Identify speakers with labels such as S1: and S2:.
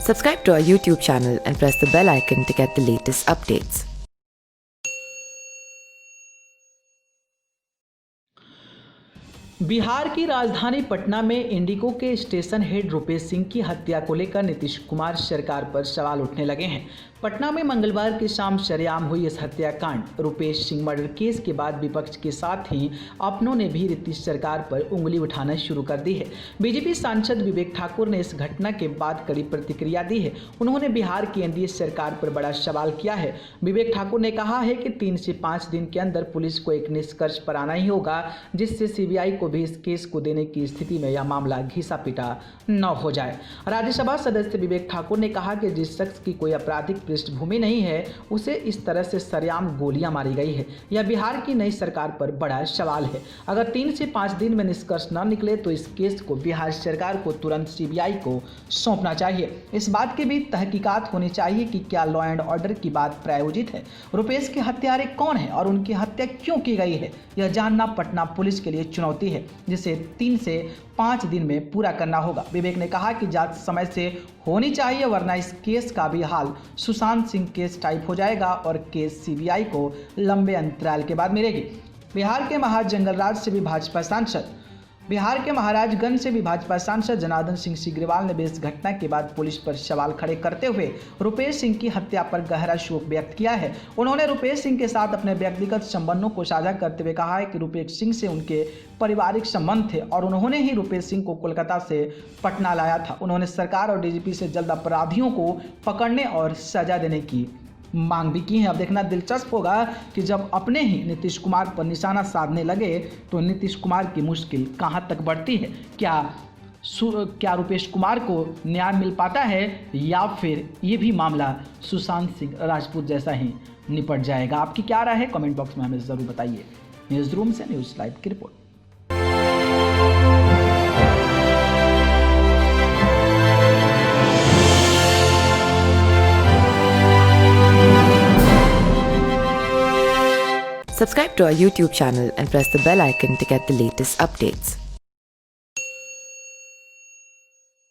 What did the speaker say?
S1: Subscribe to our YouTube channel and press the bell icon to get the latest updates.
S2: Bihar की राजधानी पटना में Indigo के station head Rupesh Singh की हत्या को लेकर नीतीश कुमार सरकार पर सवाल उठने लगे हैं। पटना में मंगलवार की शाम सरेआम हुई इस हत्याकांड रुपेश सिंह मर्डर केस के बाद विपक्ष के साथ ही अपनों ने भी नीतीश सरकार पर उंगली उठाना शुरू कर दी है। बीजेपी सांसद विवेक ठाकुर ने इस घटना के बाद कड़ी प्रतिक्रिया दी है। उन्होंने बिहार की एनडीए सरकार पर बड़ा सवाल किया है। विवेक ठाकुर ने कहा है कि 3 से 5 दिन के अंदर पुलिस को एक निष्कर्ष पर आना ही होगा, जिससे सीबीआई को भी इस केस को देने की स्थिति में यह मामला घिसा पिटा न हो जाए। राज्यसभा सदस्य विवेक ठाकुर ने कहा कि जिस शख्स की कोई आपराधिक पृष्ठभूमि नहीं है, उसे इस तरह से सरेआम गोलियां मारी गई है। यह बिहार की नई सरकार पर बड़ा सवाल है। अगर 3 से 5 दिन में निष्कर्ष न निकले तो इस केस को बिहार सरकार को तुरंत सीबीआई को सौंपना चाहिए। इस बात की भी तहकीकात होनी चाहिए कि क्या लॉ एंड ऑर्डर की बात प्रायोजित है, रुपेश के हत्यारे कौन है और उनकी हत्या क्यों की गई है, यह जानना पटना पुलिस के लिए चुनौती है, जिसे 3 से 5 दिन में पूरा करना होगा। विवेक ने कहा कि जांच समय से होनी चाहिए, वरना इस केस का भी हाल सुशांत सिंह केस टाइप हो जाएगा और केस सीबीआई को लंबे अंतराल के बाद मिलेगी। बिहार के महाराजगंज से भी भाजपा सांसद जनार्दन सिंह सिग्रीवाल ने भी इस घटना के बाद पुलिस पर सवाल खड़े करते हुए रुपेश सिंह की हत्या पर गहरा शोक व्यक्त किया है। उन्होंने रुपेश सिंह के साथ अपने व्यक्तिगत संबंधों को साझा करते हुए कहा है कि रुपेश सिंह से उनके पारिवारिक संबंध थे और उन्होंने ही रुपेश सिंह को कोलकाता से पटना लाया था। उन्होंने सरकार और डीजीपी से जल्द अपराधियों को पकड़ने और सजा देने की मांग भी की है। अब देखना दिलचस्प होगा कि जब अपने ही नीतीश कुमार पर निशाना साधने लगे तो नीतीश कुमार की मुश्किल कहां तक बढ़ती है। क्या रुपेश कुमार को न्याय मिल पाता है या फिर ये भी मामला सुशांत सिंह राजपूत जैसा ही निपट जाएगा? आपकी क्या राय है? कमेंट बॉक्स में हमें ज़रूर बताइए। न्यूज़ रूम से न्यूज़ लाइव की report.
S1: Subscribe to our YouTube channel and press the bell icon to get the latest updates.